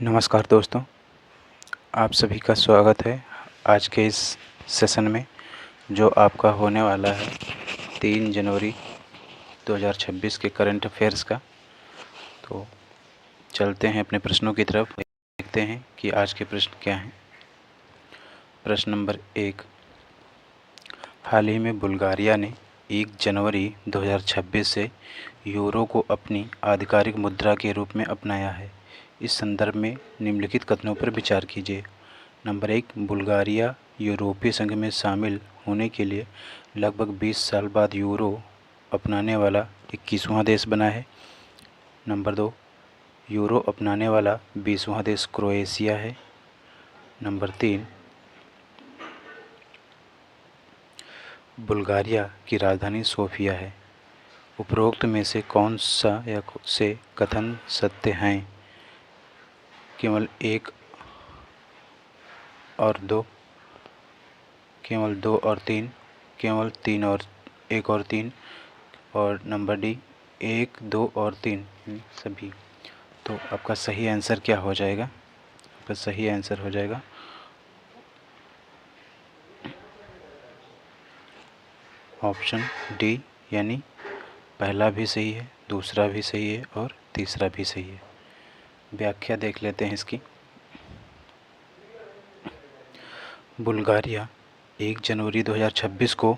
नमस्कार दोस्तों, आप सभी का स्वागत है आज के इस सेशन में जो आपका होने वाला है 3 जनवरी 2026 के करंट अफेयर्स का। तो चलते हैं अपने प्रश्नों की तरफ, देखते हैं कि आज के प्रश्न क्या हैं। प्रश्न नंबर 1, हाल ही में बुल्गारिया ने 1 जनवरी 2026 से यूरो को अपनी आधिकारिक मुद्रा के रूप में अपनाया है। इस संदर्भ में निम्नलिखित कथनों पर विचार कीजिए। नंबर 1, बुल्गारिया यूरोपीय संघ में शामिल होने के लिए लगभग 20 साल बाद यूरो अपनाने वाला 21वां देश बना है। नंबर 2, यूरो अपनाने वाला 20वां देश क्रोएशिया है। नंबर 3, बुल्गारिया की राजधानी सोफिया है। उपरोक्त में से कौन सा या से कथन सत्य हैं? केवल 1 और 2, केवल 2 और 3, केवल 3 और 1 और 3, और नंबर डी 1, 2 और 3 सभी। तो आपका सही आंसर क्या हो जाएगा? आपका सही आंसर हो जाएगा ऑप्शन डी, यानी पहला भी सही है, दूसरा भी सही है और तीसरा भी सही है। व्याख्या देख लेते हैं इसकी। बुल्गारिया 1 जनवरी 2026 को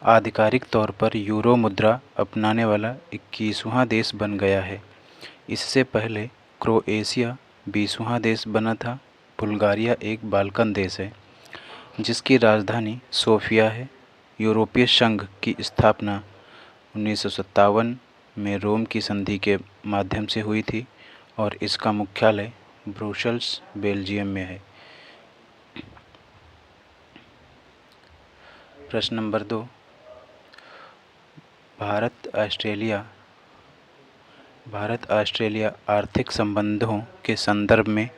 आधिकारिक तौर पर यूरो मुद्रा अपनाने वाला 21वां देश बन गया है। इससे पहले क्रोएशिया 20वां देश बना था। बुल्गारिया एक बाल्कन देश है जिसकी राजधानी सोफिया है। यूरोपीय संघ की स्थापना 1957 में रोम की संधि के माध्यम से हुई थी और इसका मुख्यालय ब्रुसेल्स, बेल्जियम में है। प्रश्न नंबर 2, भारत ऑस्ट्रेलिया आर्थिक संबंधों के संदर्भ में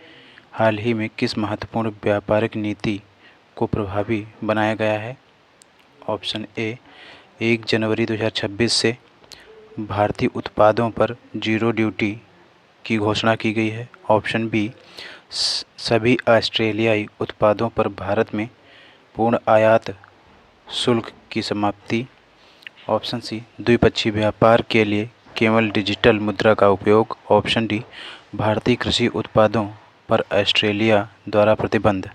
हाल ही में किस महत्वपूर्ण व्यापारिक नीति को प्रभावी बनाया गया है? ऑप्शन ए, 1 जनवरी 2026 से भारतीय उत्पादों पर जीरो ड्यूटी की घोषणा की गई है। ऑप्शन बी, सभी ऑस्ट्रेलियाई उत्पादों पर भारत में पूर्ण आयात शुल्क की समाप्ति। ऑप्शन सी, द्विपक्षीय व्यापार के लिए केवल डिजिटल मुद्रा का उपयोग। ऑप्शन डी, भारतीय कृषि उत्पादों पर ऑस्ट्रेलिया द्वारा प्रतिबंध।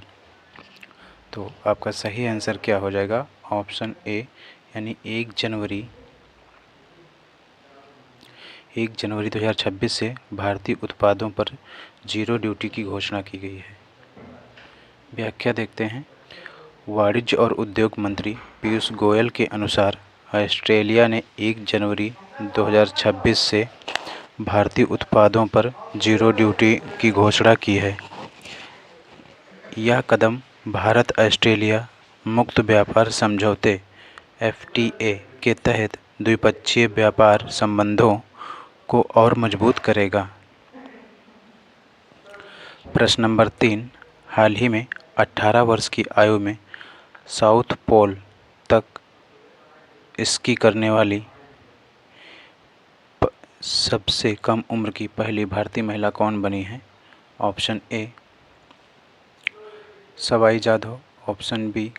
तो आपका सही आंसर क्या हो जाएगा? ऑप्शन ए, यानी 1 जनवरी 2026 से भारतीय उत्पादों पर जीरो ड्यूटी की घोषणा की गई है। व्याख्या देखते हैं। वाणिज्य और उद्योग मंत्री पीयूष गोयल के अनुसार ऑस्ट्रेलिया ने 1 जनवरी 2026 से भारतीय उत्पादों पर जीरो ड्यूटी की घोषणा की है। यह कदम भारत ऑस्ट्रेलिया मुक्त व्यापार समझौते (FTA) के तहत द्विपक्षीय व्यापार संबंधों को और मजबूत करेगा। प्रश्न नंबर 3, हाल ही में 18 वर्ष की आयु में साउथ पोल तक स्की करने वाली सबसे कम उम्र की पहली भारतीय महिला कौन बनी है? Option A, Sawai Jadhav. Option B,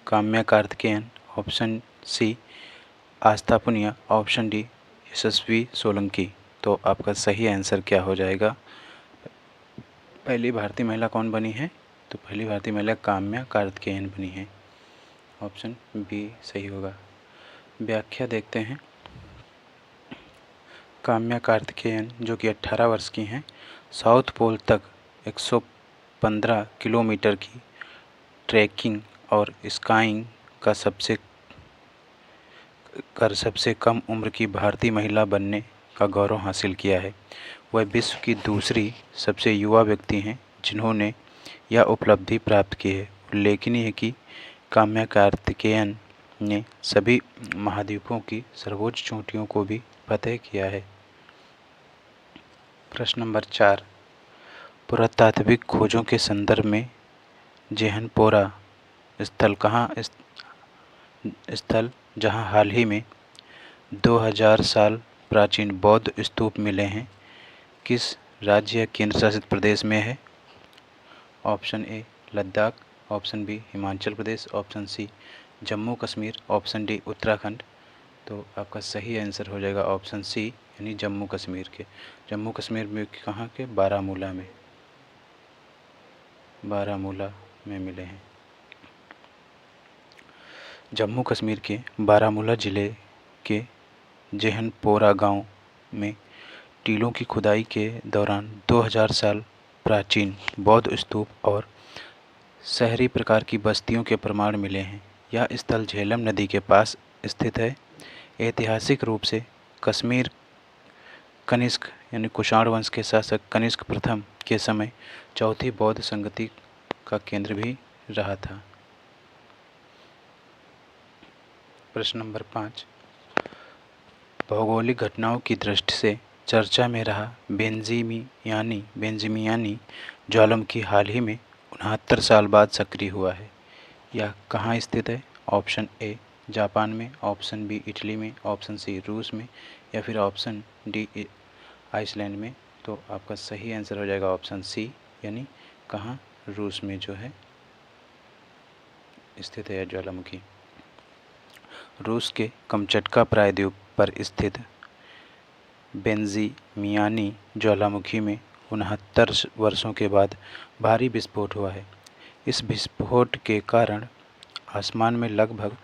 Kamya Karthikeyan. Option C, Aastha Punia. Option D, Yashasvi Solanki. तो आपका सही आंसर क्या हो जाएगा? पहली भारतीय महिला कौन बनी है? तो पहली भारतीय महिला काम्या कार्तिकेयन बनी है। ऑप्शन बी सही होगा। व्याख्या देखते हैं। काम्या कार्तिकेयन जो कि 18 वर्ष की हैं, साउथ पोल तक 115 किलोमीटर की ट्रैकिंग और स्काइंग का सबसे कम उम्र की भारतीय महिला बनने का गौरव हासिल किया है। वह विश्व की दूसरी सबसे युवा व्यक्ति हैं जिन्होंने यह उपलब्धि प्राप्त की है। उल्लेखनीय है कि काम्या कार्तिकेयन ने सभी महाद्वीपों की सर्वोच्च चोटियों को भी फतह किया है। प्रश्न नंबर 4, पुरातात्विक खोजों के संदर्भ में जेहनपोरा स्थल जहां हाल ही में 2000 साल प्राचीन बौद्ध स्तूप मिले हैं, किस राज्य या केंद्र शासित प्रदेश में है? Option A Ladakh, option B Himachal Pradesh, option C Jammu Kashmir, option D Uttarakhand. तो आपका सही आंसर हो जाएगा ऑप्शन सी यानी जम्मू कश्मीर के। जम्मू कश्मीर में कहाँ के? बारामूला में, बारामूला में मिले हैं। जम्मू कश्मीर के बारामूला ज़िले के जेहनपोरा गांव में टीलों की खुदाई के दौरान 2000 साल प्राचीन बौद्ध स्तूप और शहरी प्रकार की बस्तियों के प्रमाण मिले हैं। यह स्थल झेलम नदी के पास स्थित है। ऐतिहासिक रूप से कश्मीर कनिष्क यानी कुषाण वंश के शासक कनिष्क प्रथम के समय चौथी बौद्ध संगति का केंद्र भी रहा था। प्रश्न नंबर 5, भौगोलिक घटनाओं की दृष्टि से चर्चा में रहा बेंजिमियानी ज्वालामुखी हाल ही में 69 साल बाद सक्रिय हुआ है। यह कहाँ स्थित है? ऑप्शन ए जापान में, ऑप्शन बी इटली में, ऑप्शन सी रूस में या फिर ऑप्शन डी आइसलैंड में। तो आपका सही आंसर हो जाएगा ऑप्शन सी यानी कहाँ? रूस में जो है स्थित है ज्वालामुखी। रूस के कमचटका प्रायद्वीप पर स्थित बेंजिमियानी ज्वालामुखी में 69 वर्षों के बाद भारी विस्फोट हुआ है। इस विस्फोट के कारण आसमान में लगभग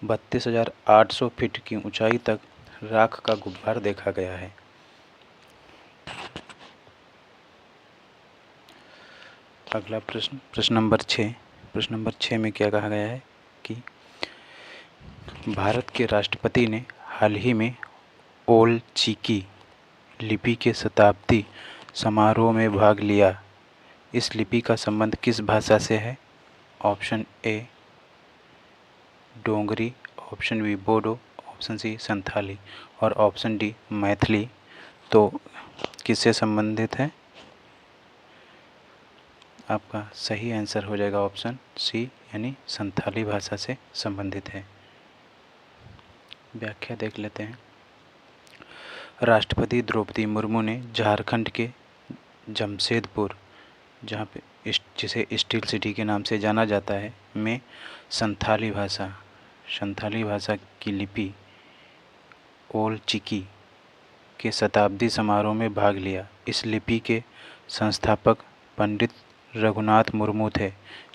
32,800 फीट की ऊंचाई तक राख का गुब्बार देखा गया है। अगला प्रश्न, प्रश्न नंबर 6 में क्या कहा गया है कि भारत के राष्ट्रपति ने हाल ही में ओल चिकी लिपि के शताब्दी समारोह में भाग लिया। इस लिपि का संबंध किस भाषा से है? Option A Dogri, option B Bodo, option C Santhali और ऑप्शन डी मैथिली। तो किससे संबंधित है? आपका सही आंसर हो जाएगा ऑप्शन सी यानी संथाली भाषा से संबंधित है। व्याख्या देख लेते हैं। राष्ट्रपति द्रौपदी मुर्मू ने झारखंड के जमशेदपुर, जहाँ पे जिसे स्टील सिटी के नाम से जाना जाता है, में संथाली भाषा की लिपि ओल चिकी के शताब्दी समारोह में भाग लिया। इस लिपि के संस्थापक पंडित रघुनाथ मुर्मू थे,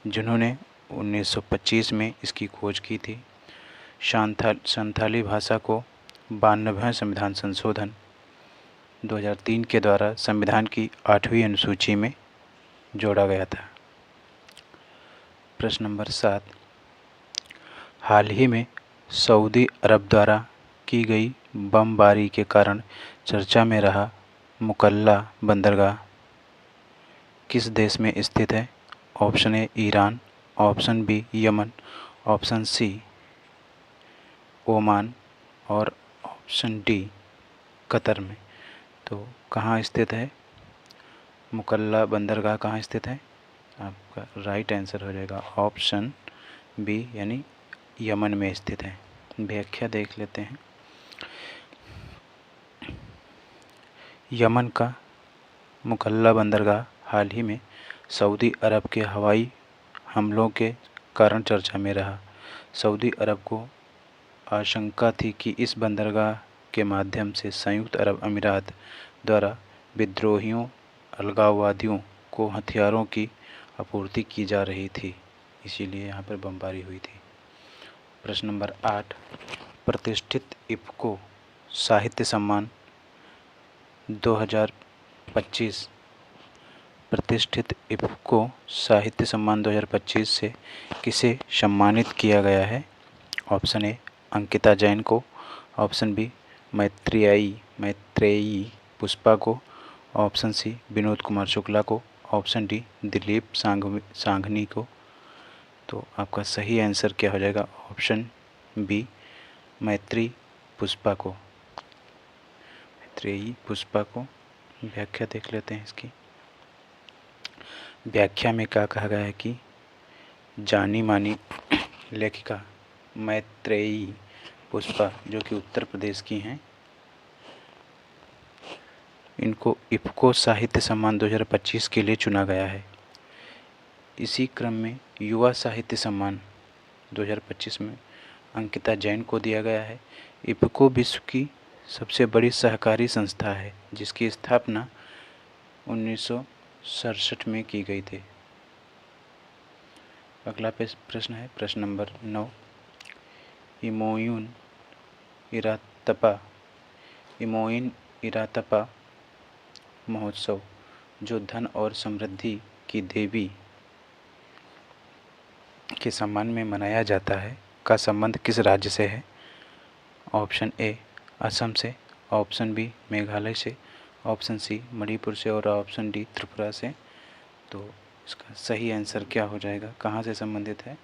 जिन्होंने 1925 में इसकी खोज की थी। संथाली भाषा को 92वें संविधान संशोधन 2003 के द्वारा संविधान की 8वीं अनुसूची में जोड़ा गया था। प्रश्न नंबर 7, हाल ही में सऊदी अरब द्वारा की गई बमबारी के कारण चर्चा में रहा मुकल्ला बंदरगाह किस देश में स्थित है? Option A Iran, option B Yemen, option C Oman और ऑप्शन डी कतर में। तो कहाँ स्थित है मुकल्ला बंदरगाह? कहाँ स्थित है? आपका राइट आंसर हो जाएगा ऑप्शन बी यानी यमन में स्थित है। व्याख्या देख लेते हैं। यमन का मुकल्ला बंदरगाह हाल ही में सऊदी अरब के हवाई हमलों के कारण चर्चा में रहा। सऊदी अरब को आशंका थी कि इस बंदरगाह के माध्यम से संयुक्त अरब अमीरात द्वारा विद्रोहियों अलगाववादियों को हथियारों की आपूर्ति की जा रही थी, इसीलिए यहाँ पर बमबारी हुई थी। प्रश्न नंबर 8, प्रतिष्ठित इफ्को साहित्य सम्मान 2025 प्रतिष्ठित इफ्को साहित्य सम्मान 2025 से किसे सम्मानित किया गया है? ऑप्शन ए अंकिता जैन को, ऑप्शन बी मैत्रेयी पुष्पा को, ऑप्शन सी विनोद कुमार शुक्ला को, ऑप्शन डी दिलीप सांघनी को। तो आपका सही आंसर क्या हो जाएगा? ऑप्शन बी मैत्रेयी पुष्पा को। व्याख्या देख लेते हैं इसकी। व्याख्या में क्या कहा गया है कि जानी मानी लेखिका मैत्रेयी पुष्पा, जो कि उत्तर प्रदेश की हैं, इनको इफ्को साहित्य सम्मान 2025 के लिए चुना गया है। इसी क्रम में युवा साहित्य सम्मान 2025 में अंकिता जैन को दिया गया है। इफ्को विश्व की सबसे बड़ी सहकारी संस्था है जिसकी स्थापना 1967 में की गई थी। अगला प्रश्न है प्रश्न नंबर 9। इमोइन इरातपा महोत्सव जो धन और समृद्धि की देवी के सम्मान में मनाया जाता है का संबंध किस राज्य से है? ऑप्शन ए असम से, ऑप्शन बी मेघालय से, ऑप्शन सी मणिपुर से और ऑप्शन डी त्रिपुरा से। तो इसका सही आंसर क्या हो जाएगा, कहाँ से संबंधित है?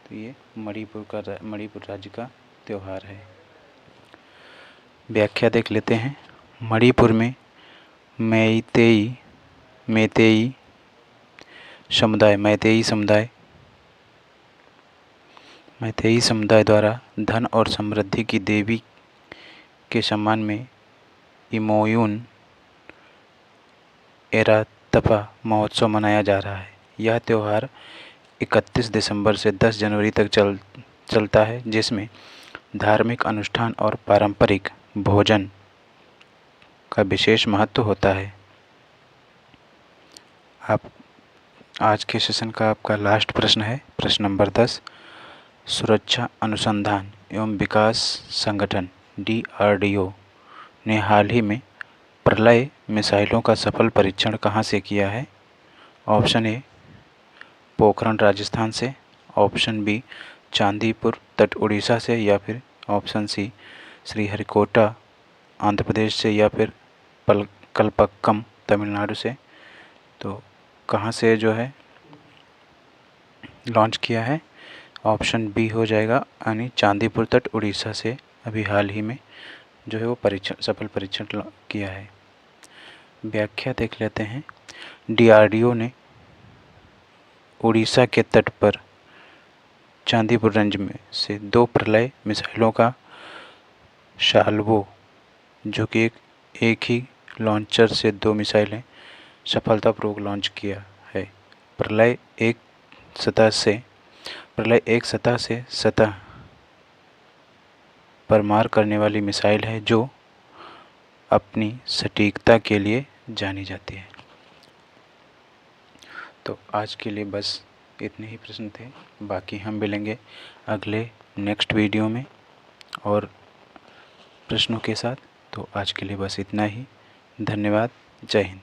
तो ये मणिपुर राज्य का त्यौहार है। व्याख्या देख लेते हैं। मणिपुर में मैतेई समुदाय द्वारा धन और समृद्धि की देवी के सम्मान में इमोइन इरातपा महोत्सव मनाया जा रहा है। यह त्यौहार 31 दिसंबर से 10 जनवरी तक चलता है, जिसमें धार्मिक अनुष्ठान और पारंपरिक भोजन का विशेष महत्व होता है। आज के सेशन का आपका लास्ट प्रश्न है प्रश्न नंबर 10। सुरक्षा अनुसंधान एवं विकास संगठन DRDO ने हाल ही में प्रलय मिसाइलों का सफल परीक्षण कहाँ से किया है? ऑप्शन ए पोखरण राजस्थान से, ऑप्शन बी चांदीपुर तट उड़ीसा से, या फिर ऑप्शन सी श्रीहरिकोटा आंध्र प्रदेश से, या फिर कलपक्कम तमिलनाडु से। तो कहाँ से जो है लॉन्च किया है? ऑप्शन बी हो जाएगा, यानी चांदीपुर तट उड़ीसा से अभी हाल ही में जो है वो सफल परीक्षण किया है। व्याख्या देख लेते हैं। DRDO ने उड़ीसा के तट पर चांदीपुर रेंज में से 2 प्रलय मिसाइलों का शाल्वो, जो कि एक ही लॉन्चर से 2 मिसाइलें सफलतापूर्वक लॉन्च किया है। प्रलय एक सतह से सतह पर मार करने वाली मिसाइल है जो अपनी सटीकता के लिए जानी जाती है। तो आज के लिए बस इतने ही प्रश्न थे, बाकी हम मिलेंगे अगले नेक्स्ट वीडियो में और प्रश्नों के साथ। तो आज के लिए बस इतना ही। धन्यवाद। जय हिंद।